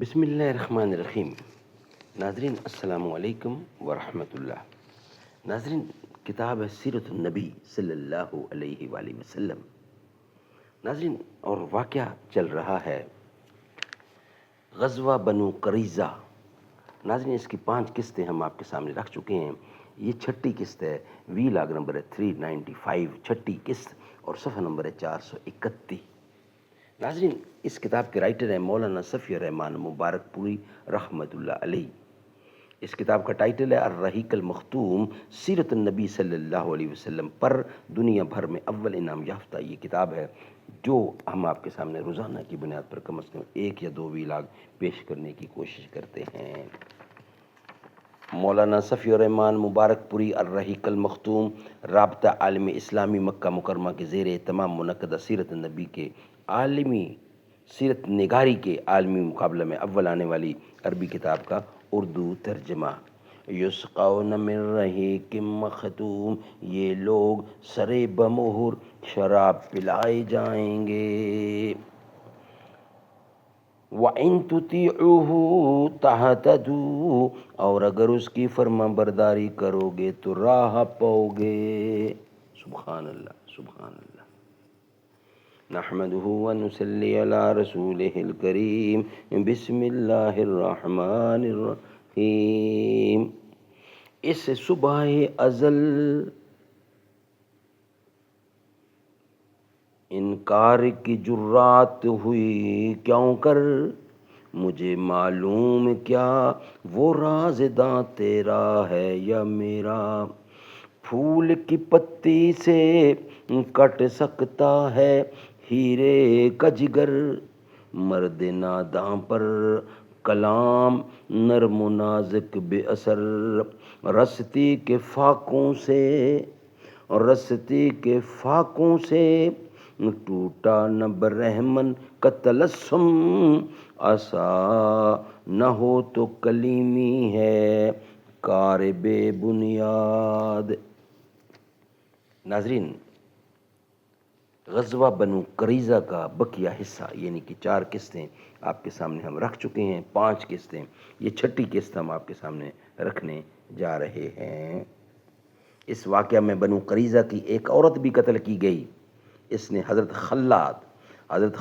بسم اللہ الرحمن الرحیم۔ ناظرین السلام علیکم ورحمۃ اللہ۔ ناظرین، کتاب ہے سیرت النبی صلی اللہ علیہ وآلہ وسلم۔ ناظرین، اور واقعہ چل رہا ہے غزوہ بنو قریظہ۔ ناظرین، اس کی 5 قسطیں ہم آپ کے سامنے رکھ چکے ہیں۔ یہ 6ٹھی قسط ہے، وی لاگ نمبر ہے 395، 6ٹھی قسط، اور صفحہ نمبر ہے 431۔ ناظرین، اس کتاب کے رائٹر ہیں مولانا صفی الرحمان مبارک پوری رحمۃ اللہ علیہ۔ اس کتاب کا ٹائٹل ہے الرحیق المختوم، سیرت النبی صلی اللہ علیہ وسلم پر دنیا بھر میں اول انعام یافتہ یہ کتاب ہے، جو ہم آپ کے سامنے روزانہ کی بنیاد پر کم از کم 1 یا 2 ویلاگ پیش کرنے کی کوشش کرتے ہیں۔ مولانا صفی الرحمان مبارک پوری الرحیق المختوم رابطہ عالم اسلامی مکہ مکرمہ کے زیر اہتمام منعقدہ سیرت النبی کے عالمی سیرت نگاری کے عالمی مقابلہ میں اول آنے والی عربی کتاب کا اردو ترجمہ۔ یسقون من رحیق مختوم، یہ لوگ سرے بمہر شراب پلائے جائیں گے۔ وَإِن تُطِيعُوهُ تَهْتَدُوا، اور اگر اس کی فرما برداری کرو گے تو راہ پاؤ گے۔ سبحان اللہ، سبحان اللہ۔ نحمدہ ونصلی علی رسولہ الکریم، بسم اللہ الرحمن الرحیم۔ اس صبح ازل انکار کی جرات ہوئی کیوں کر، مجھے معلوم کیا وہ راز داں تیرا ہے یا میرا۔ پھول کی پتی سے کٹ سکتا ہے ہیرے کا جگر، مرد ناداں پر کلام نرم و نازک بے اثر۔ رستی کے فاقوں سے ٹوٹا نہ برہمن کا تلسم، عصا نہ ہو تو کلیمی ہے کار بے بنیاد۔ ناظرین، غزوہ بنو قریظہ کا بقیہ حصہ یعنی کہ 4 قسطیں آپ کے سامنے ہم رکھ چکے ہیں، 5 قسطیں، یہ 6ٹھی قسط ہم آپ کے سامنے رکھنے جا رہے ہیں۔ اس واقعہ میں بنو قریظہ کی ایک عورت بھی قتل کی گئی۔ اس نے حضرت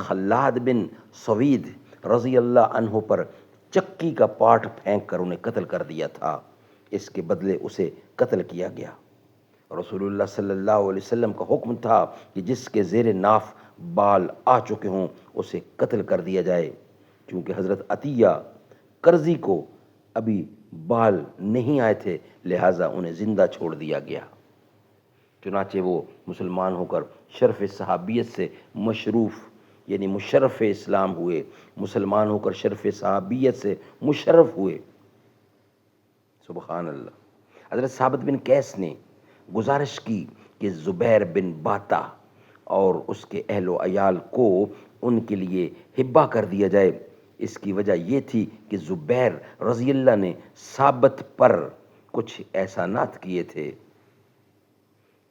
خلاد بن سوید رضی اللہ عنہ پر چکی کا پاٹ پھینک کر انہیں قتل کر دیا تھا۔ اس کے بدلے اسے قتل کیا گیا۔ رسول اللہ صلی اللہ علیہ وسلم کا حکم تھا کہ جس کے زیر ناف بال آ چکے ہوں اسے قتل کر دیا جائے۔ چونکہ حضرت عطیہ کرزی کو ابھی بال نہیں آئے تھے، لہٰذا انہیں زندہ چھوڑ دیا گیا۔ چنانچہ وہ مسلمان ہو کر شرف صحابیت سے مشروف یعنی مشرف اسلام ہوئے، مسلمان ہو کر شرف صحابیت سے مشرف ہوئے۔ سبحان اللہ۔ حضرت ثابت بن قیس نے گزارش کی کہ زبیر بن باتا اور اس کے اہل و عیال کو ان کے لیے ہبہ کر دیا جائے۔ اس کی وجہ یہ تھی کہ زبیر رضی اللہ نے ثابت پر کچھ احسانات کیے تھے۔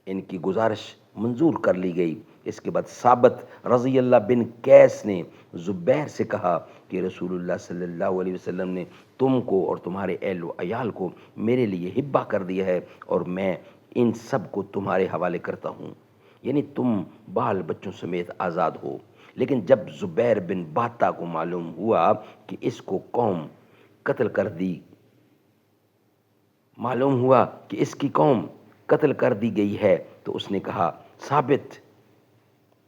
ان کی گزارش منظور کر لی گئی۔ اس کے بعد ثابت رضی اللہ بن قیس نے زبیر سے کہا کہ رسول اللہ صلی اللہ علیہ وسلم نے تم کو اور تمہارے اہل و عیال کو میرے لیے ہبہ کر دیا ہے، اور میں ان سب کو تمہارے حوالے کرتا ہوں، یعنی تم بال بچوں سمیت آزاد ہو۔ لیکن جب زبیر بن باتا کو معلوم ہوا کہ اس کو قوم قتل کر دی گئی ہے، تو اس نے کہا ثابت،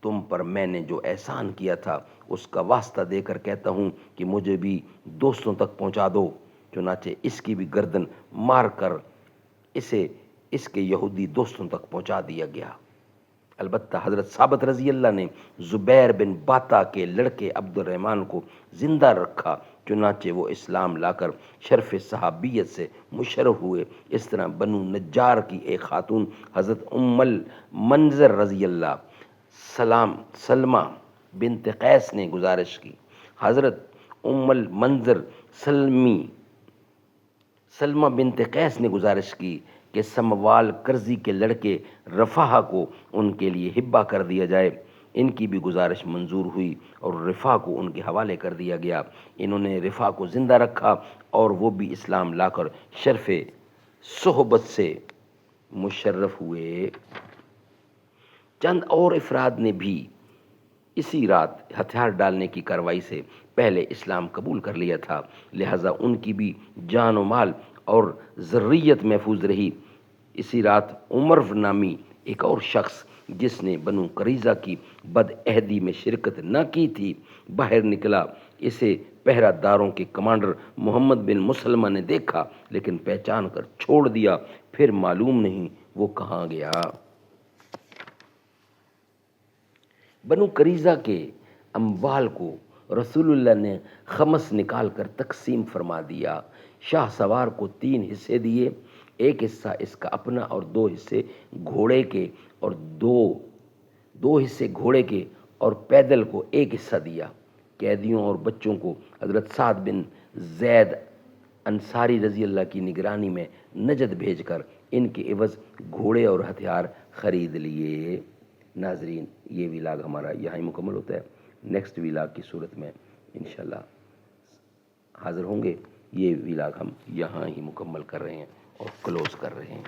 تم پر میں نے جو احسان کیا تھا اس کا واسطہ دے کر کہتا ہوں کہ مجھے بھی دوستوں تک پہنچا دو۔ چنانچہ اس کی بھی گردن مار کر اسے اس کے یہودی دوستوں تک پہنچا دیا گیا۔ البتہ حضرت ثابت رضی اللہ نے زبیر بن باتا کے لڑکے عبد الرحمن کو زندہ رکھا، چنانچہ وہ اسلام لا کر شرف صحابیت سے مشرف ہوئے۔ اس طرح بنو نجار کی ایک خاتون حضرت ام المنذر رضی اللہ سلمہ بنت قیس نے گزارش کی۔ حضرت ام المنذر سلمہ بنت قیس نے گزارش کی کہ سموال کرزی کے لڑکے رفاہ کو ان کے لیے ہبہ کر دیا جائے۔ ان کی بھی گزارش منظور ہوئی اور رفاع کو ان کے حوالے کر دیا گیا۔ انہوں نے رفاع کو زندہ رکھا اور وہ بھی اسلام لا کر شرف صحبت سے مشرف ہوئے۔ چند اور افراد نے بھی اسی رات ہتھیار ڈالنے کی کارروائی سے پہلے اسلام قبول کر لیا تھا، لہٰذا ان کی بھی جان و مال اور ذریت محفوظ رہی۔ اسی رات عمر نامی ایک اور شخص جس نے بنو قریظہ کی بد عہدی میں شرکت نہ کی تھی باہر نکلا۔ اسے پہرہ داروں کے کمانڈر محمد بن مسلمہ نے دیکھا لیکن پہچان کر چھوڑ دیا، پھر معلوم نہیں وہ کہاں گیا۔ بنو قریظہ کے اموال کو رسول اللہ نے خمس نکال کر تقسیم فرما دیا۔ شاہ سوار کو 3 حصے دیے، ایک حصہ اس کا اپنا اور 2 حصے گھوڑے کے اور دو حصے گھوڑے کے اور پیدل کو 1 حصہ دیا۔ قیدیوں اور بچوں کو حضرت سعد بن زید انصاری رضی اللہ کی نگرانی میں نجد بھیج کر ان کے عوض گھوڑے اور ہتھیار خرید لیے۔ ناظرین، یہ ویلاگ ہمارا یہاں ہی مکمل ہوتا ہے۔ نیکسٹ ویلاگ کی صورت میں انشاءاللہ حاضر ہوں گے۔ یہ ویلاگ ہم یہاں ہی مکمل کر رہے ہیں اور کلوز کر رہے ہیں۔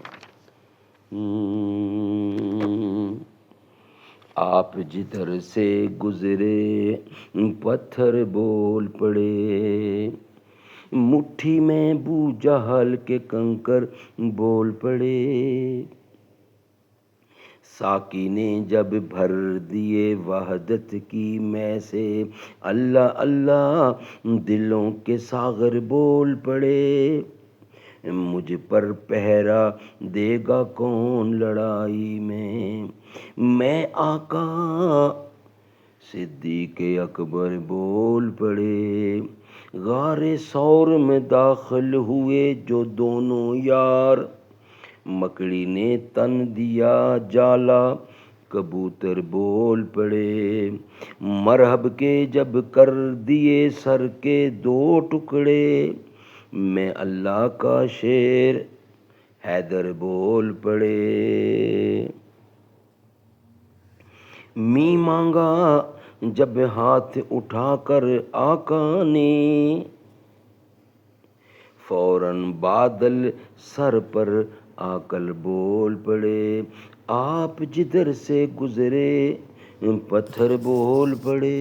آپ جدھر سے گزرے پتھر بول پڑے، مٹھی میں بو جہل کے کنکر بول پڑے۔ ساقی نے جب بھر دیے وحدت کی میں سے، اللہ اللہ دلوں کے ساغر بول پڑے۔ مجھ پر پہرا دے گا کون لڑائی میں آقا صدیق اکبر بول پڑے۔ غار ثور میں داخل ہوئے جو دونوں یار، مکڑی نے تن دیا جالا کبوتر بول پڑے۔ مرحب کے جب کر دیے سر کے 2 ٹکڑے، میں اللہ کا شیر حیدر بول پڑے۔ می مانگا جب ہاتھ اٹھا کر آقا نے، فوراً بادل سر پر آ کر بول پڑے۔ آپ جدھر سے گزرے پتھر بول پڑے۔